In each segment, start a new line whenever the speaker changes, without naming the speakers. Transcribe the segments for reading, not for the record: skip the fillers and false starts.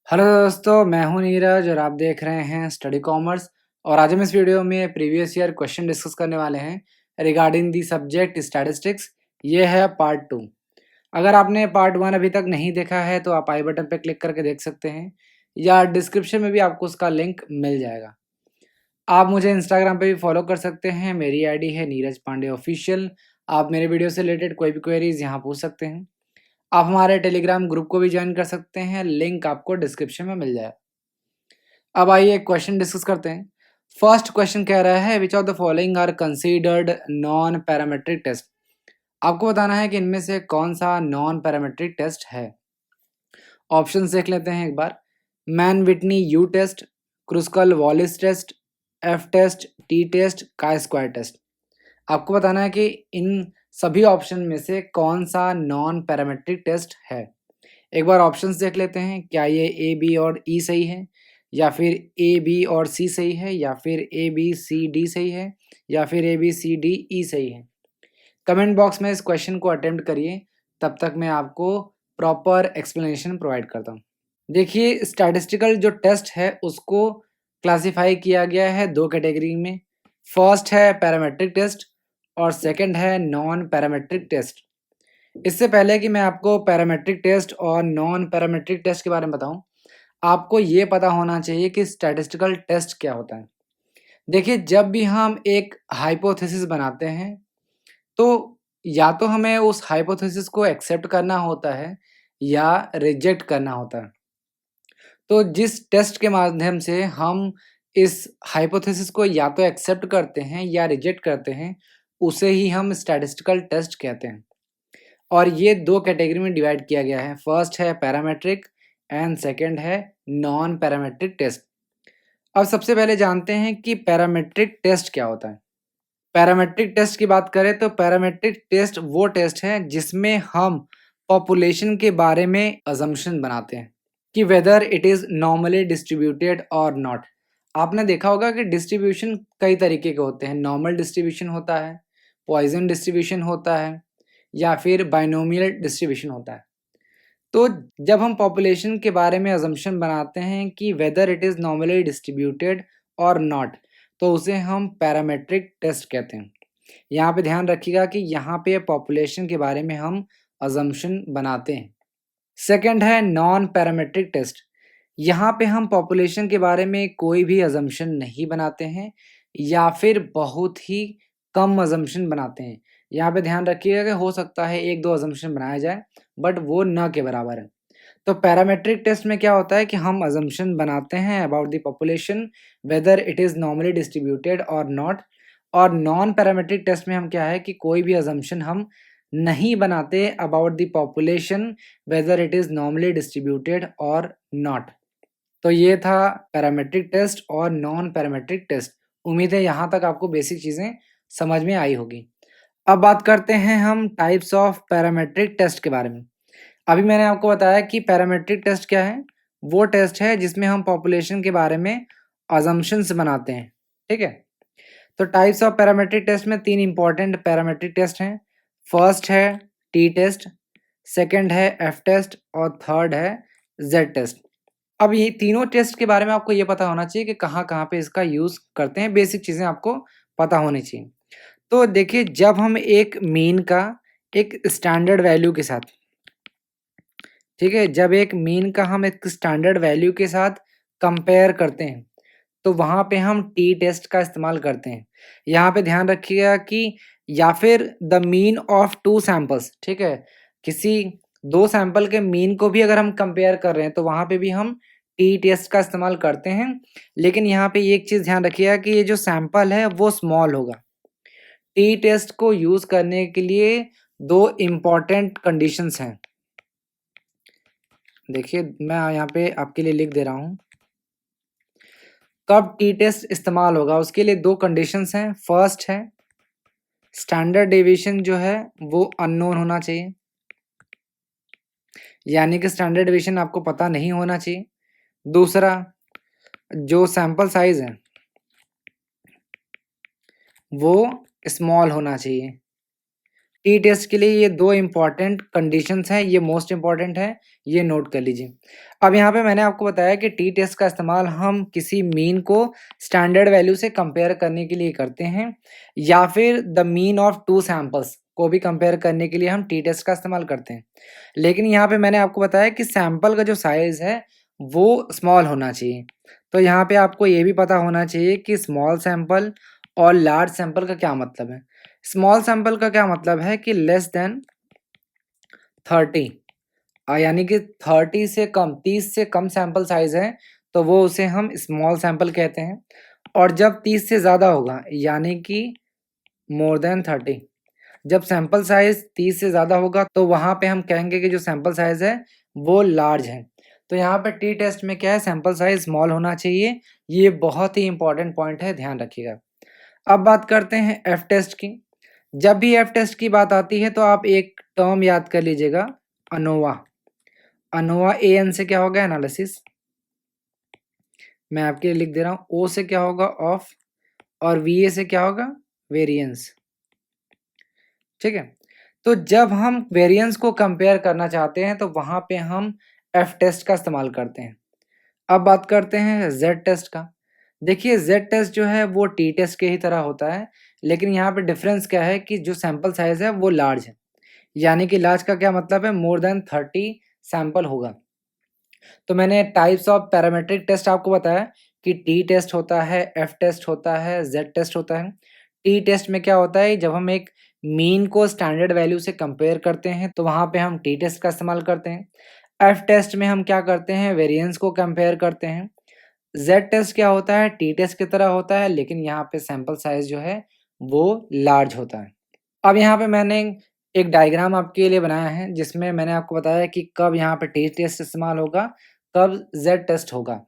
Hello दोस्तों, मैं हूं नीरज और आप देख रहे हैं स्टडी कॉमर्स। और आज हम इस वीडियो में प्रीवियस ईयर क्वेश्चन डिस्कस करने वाले हैं रिगार्डिंग दी सब्जेक्ट स्टैटिस्टिक्स। ये है पार्ट 2। अगर आपने पार्ट 1 अभी तक नहीं देखा है तो आप आई बटन पर क्लिक करके देख सकते हैं या डिस्क्रिप्शन में भी आपको उसका लिंक मिल जाएगा। आप मुझे इंस्टाग्राम पे भी फॉलो कर सकते हैं, मेरी आईडी है नीरज पांडे ऑफिशियल। आप मेरे वीडियो से रिलेटेड कोई भी क्वेरीज यहाँ पूछ सकते हैं। आप हमारे टेलीग्राम ग्रुप को भी ज्वाइन कर सकते हैं, लिंक आपको डिस्क्रिप्शन में मिल जाए। अब आइए क्वेश्चन डिस्कस करते हैं। फर्स्ट क्वेश्चन कह रहा है which of the following are considered non parametric test. आपको बताना है कि इनमें से कौन सा नॉन पैरामेट्रिक टेस्ट है। ऑप्शन देख लेते हैं एक बार। Mann Whitney U test, Kruskal Wallis test, F test, T test, chi square test. आपको बताना है कि इन सभी ऑप्शन में से कौन सा नॉन पैरामेट्रिक टेस्ट है। एक बार ऑप्शंस देख लेते हैं, क्या ये ए बी और ई सही है, या फिर ए बी और सी सही है, या फिर ए बी सी डी सही है, या फिर A B C D E सही है। कमेंट बॉक्स में इस क्वेश्चन को अटेम्प्ट करिए, तब तक मैं आपको प्रॉपर एक्सप्लेनेशन प्रोवाइड करता हूँ। देखिए, स्टैटिस्टिकल जो टेस्ट है उसको क्लासिफाई किया गया है दो कैटेगरी में। फर्स्ट है पैरामेट्रिक टेस्ट और सेकंड है नॉन पैरामेट्रिक टेस्ट। इससे पहले कि मैं आपको पैरामेट्रिक टेस्ट और नॉन पैरामेट्रिक टेस्ट के बारे में बताऊं, आपको ये पता होना चाहिए कि स्टैटिस्टिकल टेस्ट क्या होता है। देखिए, जब भी हम एक हाइपोथेसिस बनाते हैं तो या तो हमें उस हाइपोथेसिस को एक्सेप्ट करना होता है या रिजेक्ट करना होता है। तो जिस टेस्ट के माध्यम से हम इस हाइपोथेसिस को या तो एक्सेप्ट करते हैं या रिजेक्ट करते हैं, उसे ही हम स्टैटिस्टिकल टेस्ट कहते हैं। और ये दो कैटेगरी में डिवाइड किया गया है। फर्स्ट है पैरामेट्रिक एंड सेकंड है नॉन पैरामेट्रिक टेस्ट। अब सबसे पहले जानते हैं कि पैरामेट्रिक टेस्ट क्या होता है। पैरामेट्रिक टेस्ट की बात करें तो पैरामेट्रिक टेस्ट वो टेस्ट है जिसमें हम पॉपुलेशन के बारे में अजम्पशन बनाते हैं कि whether it is normally distributed और नॉट। आपने देखा होगा कि डिस्ट्रीब्यूशन कई तरीके के होते हैं। नॉर्मल डिस्ट्रीब्यूशन होता है, पॉइजन डिस्ट्रीब्यूशन होता है, या फिर बाइनोमियल डिस्ट्रीब्यूशन होता है। तो जब हम पॉपुलेशन के बारे में अजम्पशन बनाते हैं कि whether it is normally distributed और नॉट, तो उसे हम पैरामेट्रिक टेस्ट कहते हैं। यहाँ पे ध्यान रखिएगा कि यहाँ पे पॉपुलेशन के बारे में हम अजम्पशन बनाते हैं। सेकंड है नॉन पैरामेट्रिक टेस्ट। यहाँ पे हम पॉपुलेशन के बारे में कोई भी अजम्पशन नहीं बनाते हैं या फिर बहुत ही कम अजम्पशन बनाते हैं। यहाँ पे ध्यान रखिएगा कि हो सकता है एक दो अजम्पशन बनाया जाए, बट वो न के बराबर है। तो पैरामेट्रिक टेस्ट में क्या होता है कि हम अजम्पशन बनाते हैं about the population, whether it is normally distributed और नॉट। और नॉन पैरामेट्रिक टेस्ट में हम क्या है कि कोई भी अजम्पशन हम नहीं बनाते about the population, whether it is normally distributed और नॉट। तो ये था पैरामेट्रिक टेस्ट और नॉन पैरामेट्रिक टेस्ट। उम्मीद है यहाँ तक आपको बेसिक चीज़ें समझ में आई होगी। अब बात करते हैं हम टाइप्स ऑफ पैरामेट्रिक टेस्ट के बारे में। अभी मैंने आपको बताया कि पैरामेट्रिक टेस्ट क्या है। वो टेस्ट है जिसमें हम पॉपुलेशन के बारे में अजम्पशंस बनाते हैं। ठीक है। तो टाइप्स ऑफ पैरामेट्रिक टेस्ट में तीन इंपॉर्टेंट पैरामेट्रिक टेस्ट हैं। फर्स्ट है टी टेस्ट, सेकंड है एफ टेस्ट और थर्ड है जेड टेस्ट। अब ये तीनों टेस्ट के बारे में आपको ये पता होना चाहिए कि कहाँ कहाँ पे इसका यूज़ करते हैं। बेसिक चीज़ें आपको पता होनी चाहिए। तो देखिए, जब हम एक मीन का एक स्टैंडर्ड वैल्यू के साथ, ठीक है, जब एक मीन का हम एक स्टैंडर्ड वैल्यू के साथ कंपेयर करते हैं तो वहाँ पे हम टी टेस्ट का इस्तेमाल करते हैं। यहाँ पे ध्यान रखिएगा कि या फिर the mean of two samples, ठीक है, किसी दो सैंपल के मीन को भी अगर हम कंपेयर कर रहे हैं तो वहाँ पे भी हम टी टेस्ट का इस्तेमाल करते हैं। लेकिन यहाँ पे एक चीज़ ध्यान रखिएगा कि ये जो सैंपल है वो स्मॉल होगा। टी टेस्ट को यूज़ करने के लिए दो इम्पॉर्टेंट कंडीशंस हैं। देखिए, मैं यहाँ पे आपके लिए लिख दे रहा हूँ। कब टी टेस्ट इस्तेमाल होगा उसके लिए दो कंडीशंस हैं। फर्स्ट है स्टैंडर्ड डेविएशन जो है वो अननोन होना चाहिए, यानी कि स्टैंडर्ड डेविएशन आपको पता नहीं होना चाहिए। दूसरा, जो सैंपल साइज है वो स्मॉल होना चाहिए। टी टेस्ट के लिए ये 2 इम्पॉर्टेंट कंडीशंस हैं, ये मोस्ट इम्पॉर्टेंट है, ये नोट कर लीजिए। अब यहाँ पे मैंने आपको बताया कि टी टेस्ट का इस्तेमाल हम किसी मीन को स्टैंडर्ड वैल्यू से कंपेयर करने के लिए करते हैं, या फिर द मीन ऑफ 2 सैंपल्स को भी कंपेयर करने के लिए हम टी टेस्ट का इस्तेमाल करते हैं। लेकिन यहाँ पे मैंने आपको बताया कि सैंपल का जो साइज़ है, वो स्मॉल होना चाहिए। तो यहाँ पे आपको ये भी पता होना चाहिए कि स्मॉल सैंपल और लार्ज सैंपल का क्या मतलब है। स्मॉल सैंपल का क्या मतलब है कि लेस देन 30, यानी कि 30 से कम, 30 से कम सैंपल साइज़ है, तो वो उसे हम स्मॉल सैंपल कहते हैं। और जब 30 से ज़्यादा होगा, यानी कि मोर देन 30, जब सैंपल साइज़ 30 से ज़्यादा होगा, तो वहाँ पे हम कहेंगे कि जो सैंपल साइज़ है, वो लार्ज है। तो यहाँ पे टी टेस्ट में क्या है, सैंपल साइज़ स्मॉल होना चाहिए। ये बहुत ही इम्पोर्टेंट पॉइंट है, ध्यान रखिएगा। अब बात करते हैं एफ टेस्ट की। जब भी एफ टेस्ट की बात आती है, तो आप एक टर्म याद कर लीजिएगा, अनोवा। अनोवा, ए एन से क्या होगा, एनालिसिस। मैं आपके लिए लिख दे रहा हूँ, ओ से क्या होगा, ऑफ, और वी ए से क्या होगा, वेरिएंस। ठीक है। तो जब हम वेरिएंस को कंपेयर करना चाहते हैं, तो वहाँ पे हम एफ टेस्ट का इस्तेमाल करते हैं। अब बात करते हैं जेड टेस्ट का। देखिए, जेड टेस्ट जो है वो टी टेस्ट के ही तरह होता है, लेकिन यहाँ पे डिफरेंस क्या है कि जो सैंपल साइज़ है वो लार्ज है। यानी कि लार्ज का क्या मतलब है, मोर देन 30 सैंपल होगा। तो मैंने टाइप्स ऑफ पैरामीट्रिक टेस्ट आपको बताया कि टी टेस्ट होता है, एफ टेस्ट होता है, जेड टेस्ट होता है। टी टेस्ट में क्या होता है, जब हम एक मीन को स्टैंडर्ड वैल्यू से कंपेयर करते हैं, तो वहाँ पे हम टी टेस्ट का इस्तेमाल करते हैं। एफ टेस्ट में हम क्या करते हैं, वेरिएंस को कंपेयर करते हैं। जेड टेस्ट क्या होता है, टी टेस्ट की तरह होता है, लेकिन यहाँ पे सैंपल साइज जो है वो लार्ज होता है। अब यहाँ पे मैंने एक डायग्राम आपके लिए बनाया है, जिसमें मैंने आपको बताया कि कब यहाँ पे टी टेस्ट इस्तेमाल होगा, कब जेड टेस्ट होगा।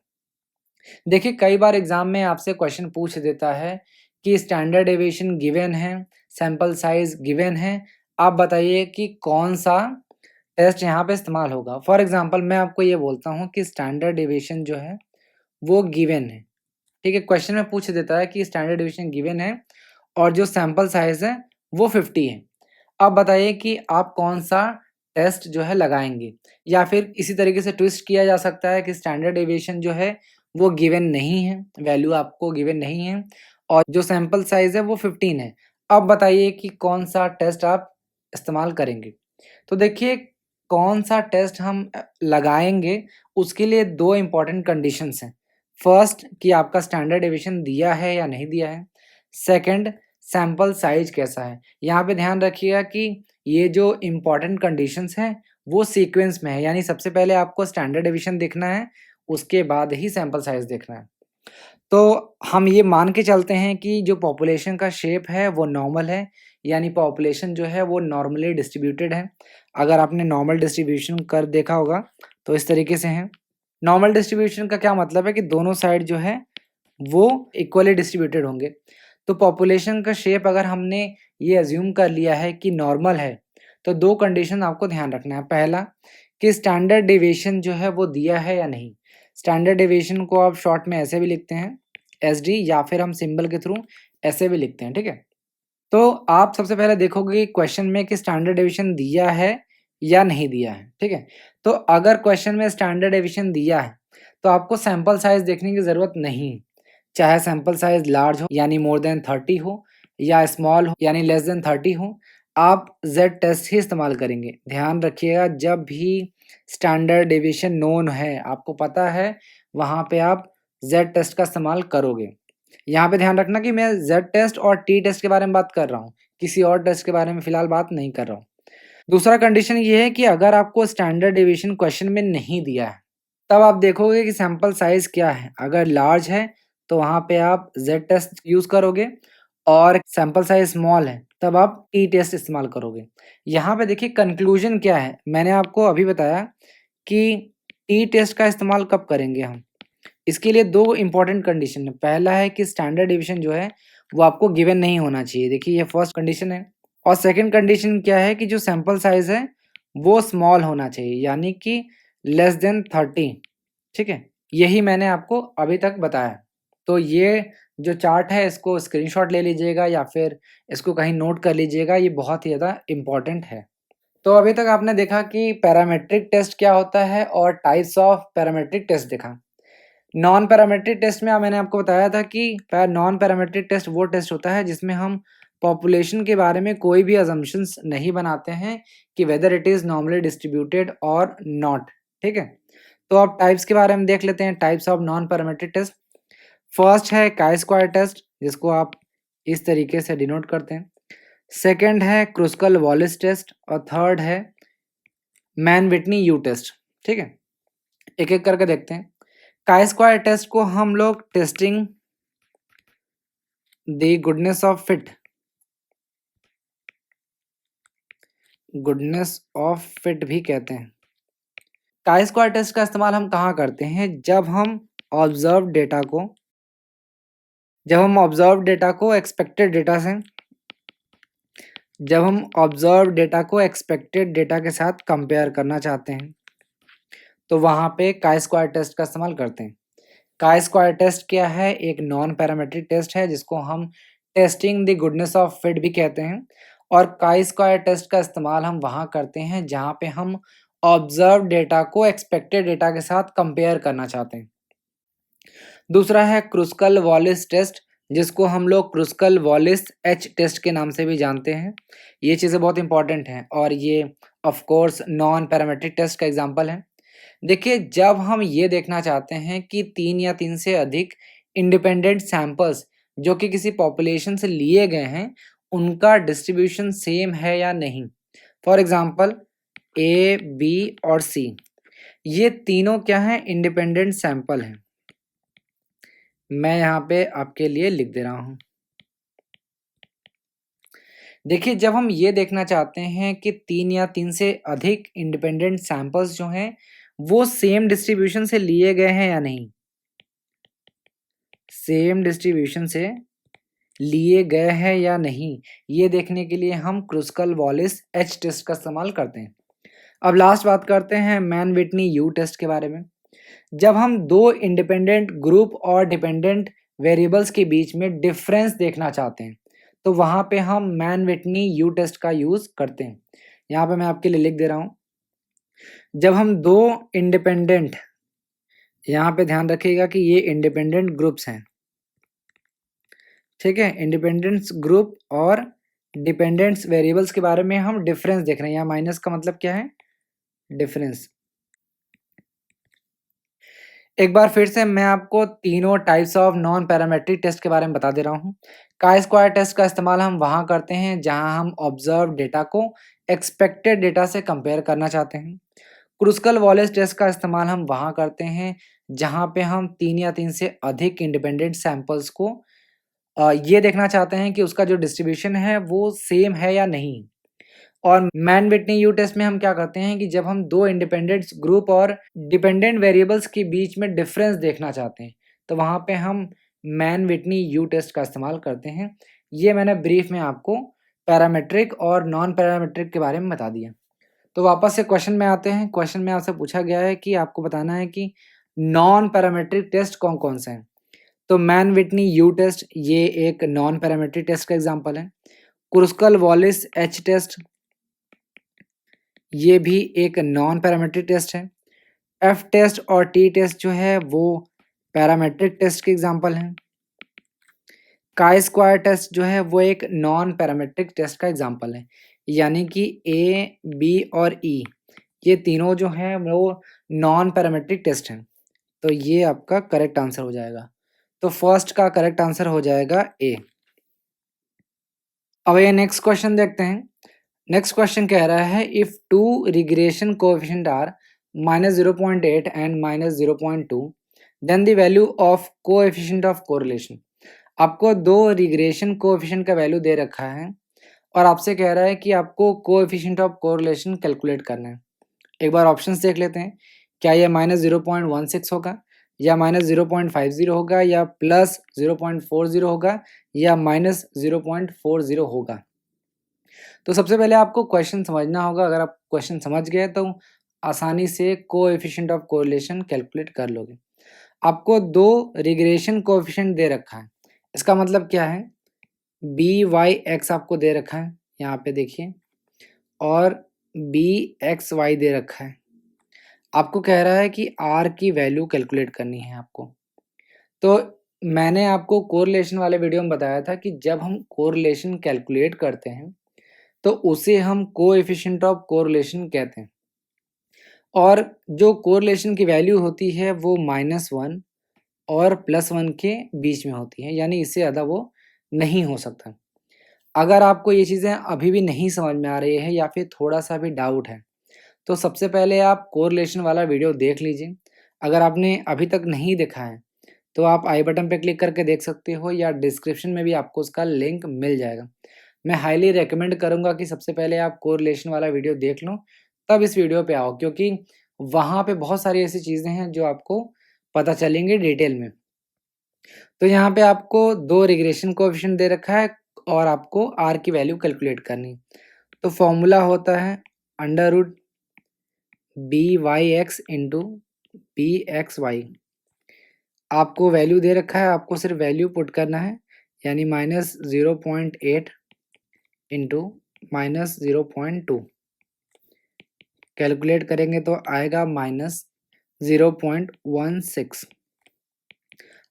देखिए, कई बार एग्जाम में आपसे क्वेश्चन पूछ देता है कि स्टैंडर्ड डेविएशन गिवन है, सैंपल साइज गिवन है, आप बताइए कि कौन सा टेस्ट यहाँ पे इस्तेमाल होगा। फॉर एग्जांपल मैं आपको ये बोलता हूँ कि स्टैंडर्ड डेविएशन जो है वो गिवन है, ठीक है। क्वेश्चन में पूछ देता है कि स्टैंडर्ड डेविएशन गिवन है और जो सैंपल साइज है वो 50 है। अब बताइए कि आप कौन सा टेस्ट जो है लगाएंगे, या फिर इसी तरीके से ट्विस्ट किया जा सकता है कि स्टैंडर्ड डेविएशन जो है वो गिवन नहीं है, वैल्यू आपको गिवन नहीं है, और जो सैंपल साइज है वो 15 है। अब बताइए कि कौन सा टेस्ट आप इस्तेमाल करेंगे। तो देखिए, कौन सा टेस्ट हम लगाएंगे, उसके लिए 2 इम्पॉर्टेंट कंडीशंस हैं। फर्स्ट, कि आपका स्टैंडर्ड डेविएशन दिया है या नहीं दिया है। सेकंड, सैंपल साइज कैसा है। यहाँ पे ध्यान रखिएगा कि ये जो इम्पॉर्टेंट कंडीशंस हैं वो सीक्वेंस में है, यानी सबसे पहले आपको स्टैंडर्ड डेविएशन देखना है, उसके बाद ही सैंपल साइज देखना है। तो हम ये मान के चलते हैं कि जो पॉपुलेशन का शेप है वो नॉर्मल है, यानी पॉपुलेशन जो है वो नॉर्मली डिस्ट्रीब्यूटेड है। अगर आपने नॉर्मल डिस्ट्रीब्यूशन कर देखा होगा तो इस तरीके से है। नॉर्मल डिस्ट्रीब्यूशन का क्या मतलब है कि दोनों साइड जो है वो इक्वली डिस्ट्रीब्यूटेड होंगे। तो पॉपुलेशन का शेप अगर हमने ये अज्यूम कर लिया है कि नॉर्मल है, तो 2 कंडीशन आपको ध्यान रखना है। पहला, कि स्टैंडर्ड डेविएशन जो है वो दिया है या नहीं। स्टैंडर्ड डेविएशन को आप शॉर्ट में ऐसे भी लिखते हैं, एसडी, या फिर हम सिंबल के थ्रू ऐसे भी लिखते हैं, ठीक है। तो आप सबसे पहले देखोगे क्वेश्चन में कि स्टैंडर्ड डेविएशन दिया है या नहीं दिया है, ठीक है। तो अगर क्वेश्चन में स्टैंडर्ड डेविएशन दिया है, तो आपको सैंपल साइज देखने की ज़रूरत नहीं, चाहे सैंपल साइज लार्ज हो यानी मोर देन 30 हो, या स्मॉल हो यानी लेस देन 30 हो, आप जेड टेस्ट ही इस्तेमाल करेंगे। ध्यान रखिएगा, जब भी स्टैंडर्ड डेविएशन नोन है, आपको पता है, वहाँ पे आप जेड टेस्ट का इस्तेमाल करोगे। यहाँ पे ध्यान रखना कि मैं जेड टेस्ट और टी टेस्ट के बारे में बात कर रहा हूँ, किसी और टेस्ट के बारे में फिलहाल बात नहीं कर रहा हूँ। दूसरा कंडीशन ये है कि अगर आपको स्टैंडर्ड डेविएशन क्वेश्चन में नहीं दिया है, तब आप देखोगे कि सैंपल साइज क्या है। अगर लार्ज है तो वहाँ पे आप जेड टेस्ट यूज़ करोगे, और सैंपल साइज स्मॉल है तब आप टी टेस्ट इस्तेमाल करोगे। यहाँ पे देखिए कंक्लूजन क्या है, मैंने आपको अभी बताया कि टी टेस्ट का इस्तेमाल कब करेंगे हम। इसके लिए 2 इम्पोर्टेंट कंडीशन है। पहला है कि स्टैंडर्ड डेविएशन जो है वो आपको गिवन नहीं होना चाहिए, देखिए ये फर्स्ट कंडीशन है। और सेकंड कंडीशन क्या है कि जो सैंपल साइज है वो स्मॉल होना चाहिए, यानी कि लेस देन 30, ठीक है। यही मैंने आपको अभी तक बताया। तो ये जो चार्ट है इसको स्क्रीनशॉट ले लीजिएगा या फिर इसको कहीं नोट कर लीजिएगा, ये बहुत ही ज़्यादा इम्पोर्टेंट है। तो अभी तक आपने देखा कि पैरामेट्रिक टेस्ट क्या होता है और टाइप्स ऑफ पैरामेट्रिक टेस्ट देखा। नॉन पैरामेट्रिक टेस्ट में मैंने आपको बताया था कि नॉन पैरामेट्रिक टेस्ट वो टेस्ट होता है जिसमें हम पॉपुलेशन के बारे में कोई भी अजम्पशंस नहीं बनाते हैं कि whether it is normally distributed और नॉट। ठीक है, तो अब टाइप्स के बारे में देख लेते हैं, types of non parametric test. First है काई स्क्वायर टेस्ट, जिसको आप इस तरीके से डिनोट करते हैं। सेकंड है क्रुस्कल वॉलिस टेस्ट और थर्ड है मैन विटनी यू टेस्ट। ठीक है, एक एक करके देखते हैं। काई स्क्वायर टेस्ट को हम लोग testing the goodness of fit भी कहते हैं। काई स्क्वायर टेस्ट का इस्तेमाल हम कहाँ करते हैं? जब हम ऑब्जर्व डेटा को एक्सपेक्टेड डेटा के साथ कंपेयर करना चाहते हैं, तो वहाँ पे काई स्क्वायर टेस्ट का इस्तेमाल करते हैं। काई स्क्वायर टेस्ट क्या है? एक नॉन पैरामेट्रिक टेस्ट है जिसको हम testing the goodness of fit भी कहते हैं। और काई स्क्वायर टेस्ट का इस्तेमाल हम वहाँ करते हैं जहाँ पे हम ऑब्जर्व डेटा को एक्सपेक्टेड डेटा के साथ कंपेयर करना चाहते हैं। दूसरा है क्रुस्कल वॉलिस टेस्ट, जिसको हम लोग क्रुस्कल वॉलिस एच टेस्ट के नाम से भी जानते हैं। ये चीज़ें बहुत इंपॉर्टेंट हैं और ये of course non parametric test का एग्जांपल है। देखिए, जब हम ये देखना चाहते हैं कि 3 या 3 से अधिक इंडिपेंडेंट सैंपल्स जो कि किसी पॉपुलेशन से लिए गए हैं, उनका डिस्ट्रीब्यूशन सेम है या नहीं। फॉर एग्जांपल ए, बी और सी, ये तीनों क्या हैं? इंडिपेंडेंट सैंपल हैं। मैं यहाँ पे आपके लिए लिख दे रहा हूँ। देखिए, जब हम ये देखना चाहते हैं कि 3 या 3 से अधिक इंडिपेंडेंट सैंपल्स जो हैं वो सेम डिस्ट्रीब्यूशन से लिए गए हैं या नहीं, ये देखने के लिए हम क्रुस्कल वॉलिस एच टेस्ट का इस्तेमाल करते हैं। अब लास्ट बात करते हैं मैन विटनी यू टेस्ट के बारे में। जब हम दो इंडिपेंडेंट ग्रुप और डिपेंडेंट वेरिएबल्स के बीच में डिफरेंस देखना चाहते हैं, तो वहाँ पे हम मैन विटनी यू टेस्ट का यूज़ करते हैं। यहाँ पे मैं आपके लिए लिख दे रहा हूँ। जब हम दो इंडिपेंडेंट, यहाँ पे ध्यान रखिएगा कि ये इंडिपेंडेंट ग्रुप्स हैं, ठीक है, इंडिपेंडेंस ग्रुप और डिपेंडेंट्स वेरिएबल्स के बारे में हम डिफरेंस देख रहे हैं। यहाँ माइनस का मतलब क्या है? डिफरेंस। एक बार फिर से मैं आपको तीनों types of non parametric test के बारे में बता दे रहा हूँ। काई स्क्वायर टेस्ट का इस्तेमाल हम वहाँ करते हैं जहाँ हम ऑब्जर्व डेटा को एक्सपेक्टेड डेटा से कंपेयर करना चाहते हैं। क्रुस्कल वॉलिस टेस्ट का इस्तेमाल हम वहाँ करते हैं जहाँ पे हम 3 या 3 से अधिक इंडिपेंडेंट सैंपल्स को ये देखना चाहते हैं कि उसका जो डिस्ट्रीब्यूशन है वो सेम है या नहीं। और मैन विटनी यू टेस्ट में हम क्या करते हैं कि जब हम दो इंडिपेंडेंट ग्रुप और डिपेंडेंट वेरिएबल्स के बीच में डिफरेंस देखना चाहते हैं, तो वहाँ पे हम मैन विटनी यू टेस्ट का इस्तेमाल करते हैं। ये मैंने ब्रीफ में आपको पैरामेट्रिक और नॉन पैरामेट्रिक के बारे में बता दिया। तो वापस से क्वेश्चन में आते हैं। क्वेश्चन में आपसे पूछा गया है कि आपको बताना है कि नॉन पैरामेट्रिक टेस्ट कौन कौन से हैं। तो मैन विटनी यू टेस्ट ये एक नॉन पैरामेट्रिक टेस्ट का एग्जांपल है। क्रुस्कल वॉलिस एच टेस्ट ये भी एक नॉन पैरामेट्रिक टेस्ट है। एफ टेस्ट और टी टेस्ट जो है वो पैरामेट्रिक टेस्ट के एग्जांपल हैं। काई स्क्वायर टेस्ट जो है वो एक नॉन पैरामेट्रिक टेस्ट का एग्जांपल है। यानी कि ए, बी और ई ये तीनों जो हैं वो नॉन पैरामेट्रिक टेस्ट हैं। तो ये आपका करेक्ट आंसर हो जाएगा। तो फर्स्ट का करेक्ट आंसर हो जाएगा ए। अब ये नेक्स्ट क्वेश्चन देखते हैं। नेक्स्ट क्वेश्चन कह रहा है if two regression coefficient are -0.8 and -0.2 then the value of coefficient of correlation. आपको दो रिग्रेशन कोएफिशिएंट का वैल्यू दे रखा है और आपसे कह रहा है कि आपको कोएफिशिएंट ऑफ कोरिलेशन कैलकुलेट करना है। एक बार ऑप्शंस देख लेते हैं। क्या ये -0.16 होगा या -0.50 होगा या +0.40 होगा या -0.40 होगा। तो सबसे पहले आपको क्वेश्चन समझना होगा। अगर आप क्वेश्चन समझ गए तो आसानी से कोएफिशिएंट ऑफ कोरिलेशन कैलकुलेट कर लोगे। आपको दो रिग्रेशन कोएफिशिएंट दे रखा है, इसका मतलब क्या है, बी वाई एक्स आपको दे रखा है यहाँ पे देखिए, और बी एक्स वाई दे रखा है। आपको कह रहा है कि आर की वैल्यू कैलकुलेट करनी है आपको। तो मैंने आपको कोरिलेशन वाले वीडियो में बताया था कि जब हम कोरिलेशन कैलकुलेट करते हैं तो उसे हम कोएफिशिएंट ऑफ कोरिलेशन कहते हैं, और जो कोरिलेशन की वैल्यू होती है वो -1 और +1 के बीच में होती है, यानी इससे ज़्यादा वो नहीं हो सकता। अगर आपको ये चीज़ें अभी भी नहीं समझ में आ रही है या फिर थोड़ा-सा भी डाउट है, तो सबसे पहले आप कोरिलेशन वाला वीडियो देख लीजिए। अगर आपने अभी तक नहीं देखा है, तो आप आई बटन पे क्लिक करके देख सकते हो या डिस्क्रिप्शन में भी आपको उसका लिंक मिल जाएगा। मैं हाईली रिकमेंड करूँगा कि सबसे पहले आप कोरिलेशन वाला वीडियो देख लो, तब इस वीडियो पे आओ, क्योंकि वहाँ पे बहुत सारी ऐसी चीज़ें हैं जो आपको पता चलेंगी डिटेल में। तो यहाँ पे आपको 2 रिग्रेशन कोएफ़िशिएंट दे रखा है और आपको आर की वैल्यू कैलकुलेट करनी। तो फॉर्मूला होता है under root b y x into b x y. आपको वैल्यू दे रखा है, आपको सिर्फ वैल्यू पुट करना है, यानी -0.8 इंटू -0.2। कैलकुलेट करेंगे तो आएगा -0.16।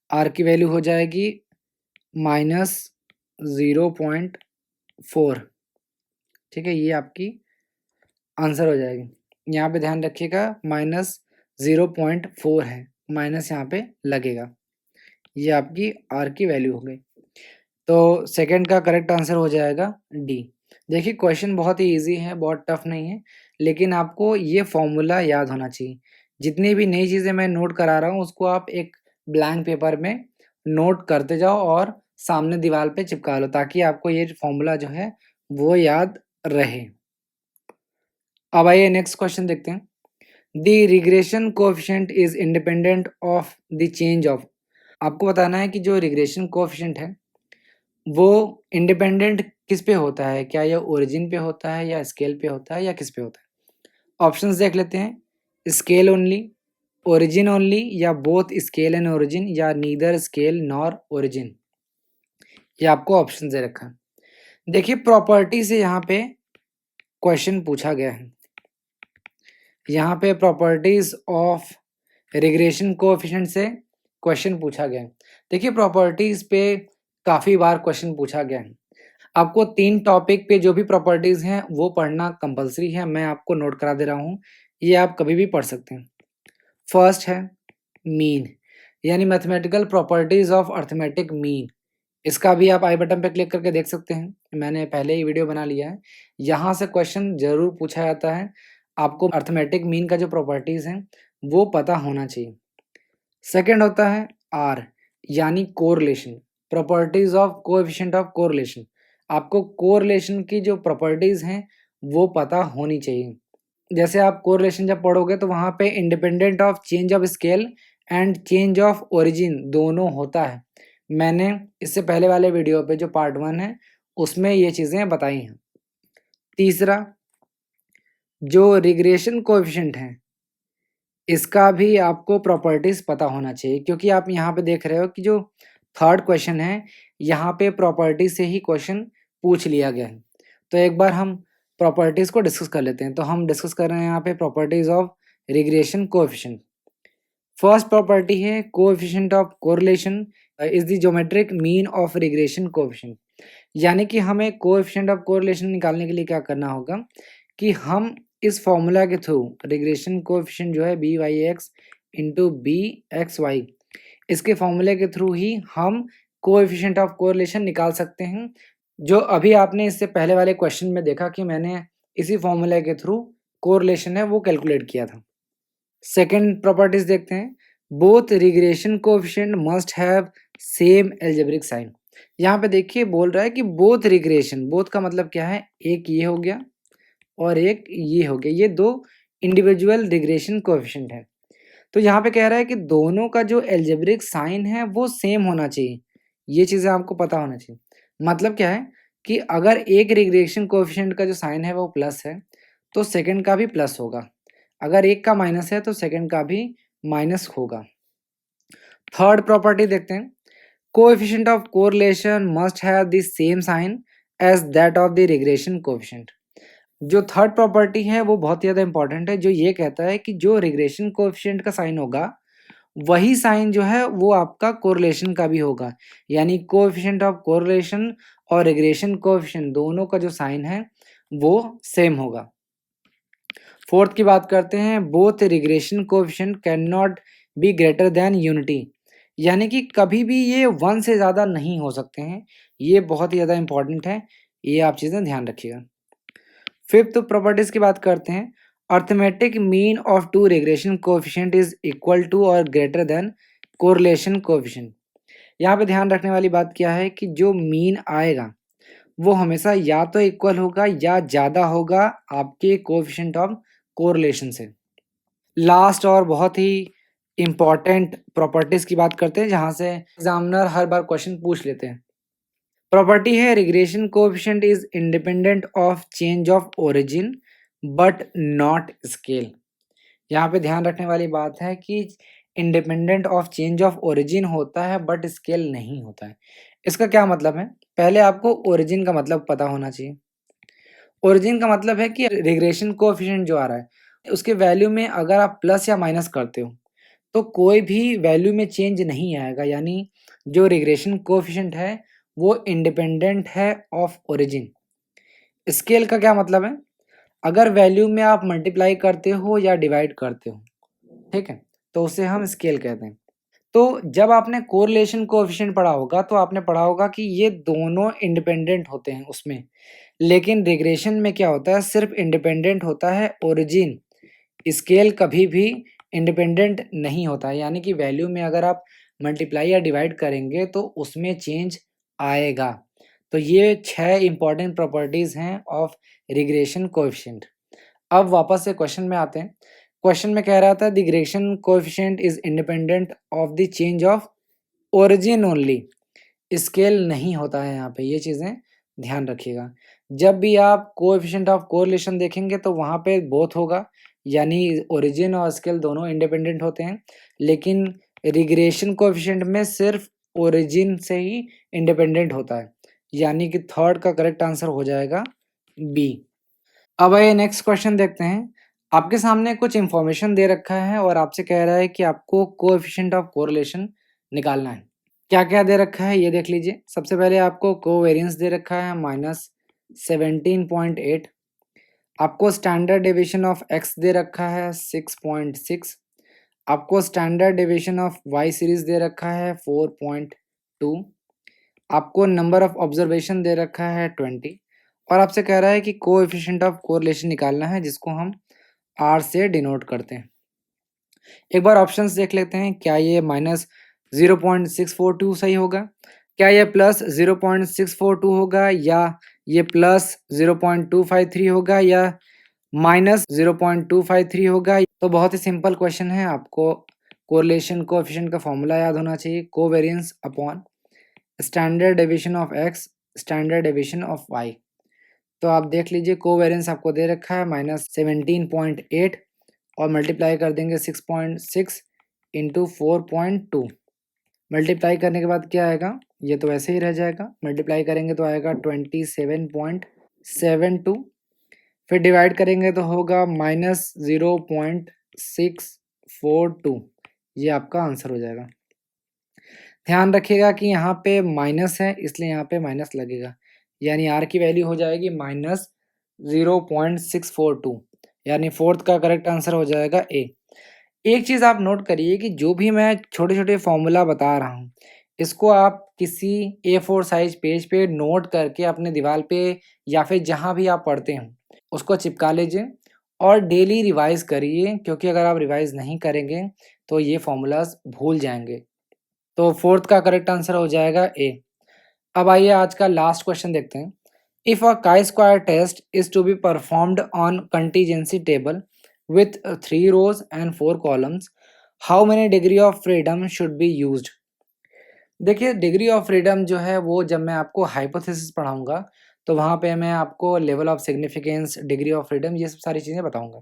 आर की वैल्यू हो जाएगी -0.4। ठीक है, ये आपकी आंसर हो जाएगी। यहाँ पे ध्यान रखिएगा -0.4 है, माइनस यहाँ पे लगेगा। ये आपकी आर की वैल्यू हो गई। तो सेकंड का करेक्ट आंसर हो जाएगा डी। देखिए क्वेश्चन बहुत ही ईज़ी है, बहुत टफ नहीं है, लेकिन आपको ये फॉर्मूला याद होना चाहिए। जितनी भी नई चीज़ें मैं नोट करा रहा हूँ उसको आप एक ब्लैंक पेपर में नोट करते जाओ और सामने दीवार पे चिपका लो, ताकि आपको ये फॉर्मूला जो है वो याद रहे। अब आइए नेक्स्ट क्वेश्चन देखते हैं। The regression coefficient is independent of the change of. आपको बताना है कि जो रिग्रेशन कोएफिशिएंट है वो इंडिपेंडेंट किस पे होता है, क्या ये ओरिजिन पे होता है या स्केल पे होता है या किस पे होता है। ऑप्शंस देख लेते हैं, स्केल ओनली, ओरिजिन ओनली, या बोथ स्केल एंड ओरिजिन, या नीदर स्केल नॉर ओरिजिन। ये आपको ऑप्शन दे रखा है। देखिए प्रॉपर्टी से यहाँ पे क्वेश्चन पूछा गया है। यहाँ पे प्रॉपर्टीज ऑफ रिग्रेशन कोएफिशिएंट से क्वेश्चन पूछा गया है। देखिए प्रॉपर्टीज पे काफ़ी बार क्वेश्चन पूछा गया है। आपको 3 टॉपिक पे जो भी प्रॉपर्टीज हैं वो पढ़ना कंपलसरी है। मैं आपको नोट करा दे रहा हूँ, ये आप कभी भी पढ़ सकते हैं। फर्स्ट है मीन, यानी mathematical properties of arithmetic mean. इसका भी आप आई बटन पे क्लिक करके देख सकते हैं, मैंने पहले ही वीडियो बना लिया है। यहाँ से क्वेश्चन जरूर पूछा जाता है। आपको अर्थमेटिक मीन का जो प्रॉपर्टीज हैं वो पता होना चाहिए। सेकंड होता है आर, यानी correlation, properties of coefficient of correlation. आपको कोरिलेशन की जो प्रॉपर्टीज हैं वो पता होनी चाहिए। जैसे आप कोरिलेशन जब पढ़ोगे तो वहाँ पे independent of change of scale and change of origin दोनों होता है। मैंने इससे पहले वाले वीडियो पे जो पार्ट 1 है उसमें ये चीज़ें बताई हैं। तीसरा, जो रिग्रेशन कोएफिशिएंट है इसका भी आपको प्रॉपर्टीज पता होना चाहिए, क्योंकि आप यहाँ पे देख रहे हो कि जो थर्ड क्वेश्चन है यहाँ पे प्रॉपर्टी से ही क्वेश्चन पूछ लिया गया है। तो एक बार हम प्रॉपर्टीज को डिस्कस कर लेते हैं। तो हम डिस्कस कर रहे हैं यहाँ पे properties of regression coefficient. First property है coefficient of correlation is the geometric mean of regression coefficient. यानी कि हमें कोएफिशिएंट ऑफ कोरिलेशन निकालने के लिए क्या करना होगा कि हम इस फॉर्मूला के थ्रू रिग्रेशन कोएफिशिएंट जो है b y x into b x y, इसके फॉर्मूले के थ्रू ही हम कोएफिशिएंट ऑफ कोरिलेशन निकाल सकते हैं। जो अभी आपने इससे पहले वाले क्वेश्चन में देखा कि मैंने इसी फॉर्मूले के थ्रू कोरिलेशन है वो कैलकुलेट किया था। सेकंड प्रॉपर्टीज देखते हैं। Both regression coefficient must have same algebraic sign. यहाँ पे देखिए बोल रहा है कि बोथ रिग्रेशन, बोथ का मतलब क्या है, एक ये हो गया और एक ये हो गया, ये दो इंडिविजुअल रिग्रेशन कोएफिशिएंट है। तो यहाँ पे कह रहा है कि दोनों का जो अलजेब्रिक साइन है वो सेम होना चाहिए। ये चीज़ें आपको पता होना चाहिए। मतलब क्या है कि अगर एक रिग्रेशन कोएफिशिएंट का जो साइन है वो प्लस है तो सेकंड का भी प्लस होगा। अगर एक का माइनस है तो सेकंड का भी माइनस होगा। थर्ड प्रॉपर्टी देखते हैं। Coefficient of correlation must have the same sign as that of the regression coefficient. जो थर्ड प्रॉपर्टी है वो बहुत ही ज़्यादा इंपॉर्टेंट है, जो ये कहता है कि जो रिग्रेशन कोएफिशिएंट का साइन होगा वही साइन जो है वो आपका कोरिलेशन का भी होगा। यानी कोएफिशिएंट ऑफ कोरिलेशन और रिग्रेशन कोएफिशिएंट दोनों का जो साइन है वो सेम होगा। फोर्थ की बात करते हैं, both regression coefficient can not be greater than unity. यानी कि कभी भी ये 1 से ज़्यादा नहीं हो सकते हैं। ये बहुत ही ज़्यादा इंपॉर्टेंट है, ये आप चीज़ें ध्यान रखिएगा। फिफ्थ प्रॉपर्टीज की बात करते हैं, arithmetic mean of two regression coefficient is equal to और ग्रेटर देन कोरिलेशन कोएफिशिएंट। यहाँ पे ध्यान रखने वाली बात क्या है कि जो मीन आएगा वो हमेशा या तो इक्वल होगा या ज़्यादा होगा आपके कोएफिशिएंट ऑफ कोरिलेशन से। लास्ट और बहुत ही इम्पॉर्टेंट प्रॉपर्टीज की बात करते हैं जहाँ से एग्जामिनर हर बार क्वेश्चन पूछ लेते हैं। प्रॉपर्टी है regression coefficient is independent of change of origin but not scale. यहाँ पे ध्यान रखने वाली बात है कि independent of change of origin होता है बट स्केल नहीं होता है। इसका क्या मतलब है? पहले आपको ओरिजिन का मतलब पता होना चाहिए। ओरिजिन का मतलब है कि रिग्रेशन कोएफिशिएंट जो आ रहा है उसके वैल्यू में अगर आप प्लस या माइनस करते हो तो कोई भी वैल्यू में चेंज नहीं आएगा। यानी जो रिग्रेशन कोएफिशिएंट है वो इंडिपेंडेंट है ऑफ ओरिजिन। स्केल का क्या मतलब है? अगर वैल्यू में आप मल्टीप्लाई करते हो या डिवाइड करते हो, ठीक है, तो उसे हम स्केल कहते हैं। तो जब आपने कोरिलेशन कोएफिशिएंट पढ़ा होगा तो आपने पढ़ा होगा कि ये दोनों इंडिपेंडेंट होते हैं उसमें, लेकिन रिग्रेशन में क्या होता है, सिर्फ इंडिपेंडेंट होता है ओरिजिन। स्केल कभी भी इंडिपेंडेंट नहीं होता है। यानी कि वैल्यू में अगर आप मल्टीप्लाई या डिवाइड करेंगे तो उसमें चेंज आएगा। तो ये 6 इंपॉर्टेंट प्रॉपर्टीज़ हैं ऑफ रिग्रेशन कोएफिशिएंट। अब वापस से क्वेश्चन में आते हैं। क्वेश्चन में कह रहा था the regression coefficient is independent of the change of origin only. Scale नहीं होता है यहाँ पे, ये चीज़ें ध्यान रखिएगा। जब भी आप कोएफिशिएंट ऑफ कोरिलेशन देखेंगे तो वहाँ पे बोथ होगा, यानी ओरिजिन और स्केल दोनों इंडिपेंडेंट होते हैं, लेकिन रिग्रेशन कोएफिशिएंट में सिर्फ ओरिजिन से ही इंडिपेंडेंट होता है। यानी कि थर्ड का करेक्ट आंसर हो जाएगा बी। अब आइए नेक्स्ट क्वेश्चन देखते हैं। आपके सामने कुछ इंफॉर्मेशन दे रखा है और आपसे कह रहा है कि आपको कोएफिशिएंट ऑफ कोरिलेशन निकालना है। क्या-क्या दे रखा है ये देख लीजिए। सबसे पहले आपको कोवेरिएंस दे रखा है -17.8। आपको स्टैंडर्ड डेविएशन ऑफ एक्स दे रखा है 6.6। आपको standard deviation of y series दे रखा है 4.2। आपको नंबर ऑफ ऑब्जर्वेशन दे रखा है 20 और आपसे कह रहा है कि कोएफिशिएंट ऑफ कोरिलेशन निकालना है जिसको हम आर से डिनोट करते हैं। एक बार ऑप्शंस देख लेते हैं, क्या ये -0.642 सही होगा, क्या ये +0.642 होगा, या ये +0.253 होगा, या -0.253 होगा। तो बहुत ही सिंपल क्वेश्चन है, आपको कोरिलेशन कोएफिशिएंट का फॉर्मूला याद होना चाहिए, covariance upon standard deviation of x standard deviation of y. तो आप देख लीजिए कोवेरिएंस आपको दे रखा है -17.8 और मल्टीप्लाई कर देंगे 6.6 इंटू 4.2। मल्टीप्लाई करने के बाद क्या आएगा, ये तो वैसे ही रह जाएगा, मल्टीप्लाई करेंगे तो आएगा 27.72, फिर डिवाइड करेंगे तो होगा -0.642। ये आपका आंसर हो जाएगा। ध्यान रखिएगा कि यहाँ पे माइनस है इसलिए यहाँ पे माइनस लगेगा, यानी आर की वैल्यू हो जाएगी -0.642, यानी फोर्थ का करेक्ट आंसर हो जाएगा ए। एक चीज़ आप नोट करिए कि जो भी मैं छोटे-छोटे फॉर्मूला बता रहा हूँ, इसको आप किसी A4 साइज़ पेज पे नोट करके अपने दीवार पे या फिर जहाँ भी आप पढ़ते हो, उसको चिपका लीजिए और डेली रिवाइज़ करिए, क्योंकि अगर आप रिवाइज़ नहीं करेंगे, तो ये फॉर्मूलाज़ भूल जाएँगे। तो फोर्थ का करेक्ट आंसर हो जाएगा ए। अब आइए आज का लास्ट क्वेश्चन देखते हैं। If a chi-square test is to be performed on contingency table with 3 rows and 4 columns, how many degree of freedom should be used? देखिए डिग्री ऑफ फ्रीडम जो है वो जब मैं आपको हाइपोथेसिस पढ़ाऊंगा तो वहाँ पे मैं आपको level of significance, degree of freedom, ये सब सारी चीज़ें बताऊंगा।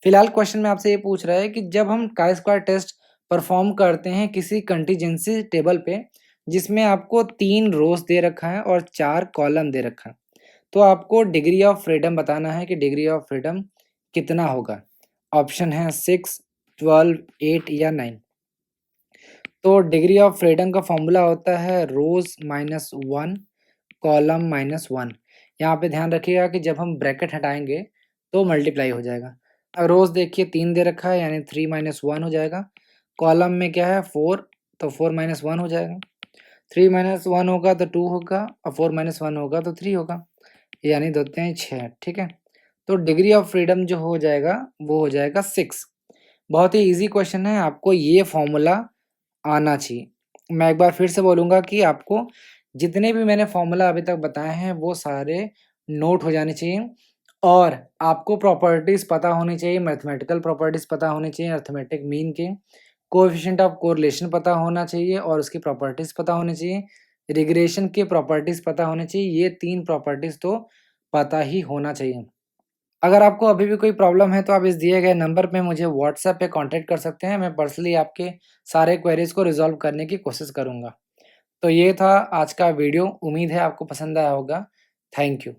फिलहाल क्वेश्चन में आपसे ये पूछ रहा है कि जब हम chi-square टेस्ट परफॉर्म करते हैं किसी कंटीजेंसी टेबल पे जिसमें आपको 3 रोज़ दे रखा है और 4 कॉलम दे रखा है। तो आपको डिग्री ऑफ फ्रीडम बताना है कि डिग्री ऑफ फ्रीडम कितना होगा। ऑप्शन है 6, 12, 8 या 9। तो डिग्री ऑफ फ्रीडम का फॉर्मूला होता है रोज़ माइनस 1 कॉलम माइनस 1। यहाँ पे ध्यान रखिएगा कि जब हम ब्रैकेट हटाएँगे तो मल्टीप्लाई हो जाएगा। रोज़ देखिए 3 दे रखा है यानी 3 माइनस 1 हो जाएगा। कॉलम में क्या है 4, तो 4 माइनस 1 हो जाएगा। 3 माइनस 1 होगा तो 2 होगा और 4 माइनस 1 होगा तो 3 होगा, यानी 2 तियाई 6, ठीक है। तो डिग्री ऑफ फ्रीडम जो हो जाएगा वो हो जाएगा 6। बहुत ही ईज़ी क्वेश्चन है, आपको ये फॉर्मूला आना चाहिए। मैं एक बार फिर से बोलूँगा कि आपको जितने भी मैंने फॉर्मूला अभी तक बताए हैं वो सारे नोट हो जाने चाहिए और आपको प्रॉपर्टीज़ पता होनी चाहिए, मैथमेटिकल प्रॉपर्टीज़ पता होनी चाहिए, अरिथमेटिक मीन के, कोएफ़िशिएंट ऑफ कोरिलेशन पता होना चाहिए और उसकी प्रॉपर्टीज़ पता होनी चाहिए, रिग्रेशन की प्रॉपर्टीज़ पता होनी चाहिए। ये 3 प्रॉपर्टीज़ तो पता ही होना चाहिए। अगर आपको अभी भी कोई प्रॉब्लम है तो आप इस दिए गए नंबर पे मुझे व्हाट्सएप पे कॉन्टैक्ट कर सकते हैं। मैं पर्सनली आपके सारे क्वेरीज़ को रिज़ॉल्व करने की कोशिश करूँगा। तो ये था आज का वीडियो, उम्मीद है आपको पसंद आया होगा। Thank you.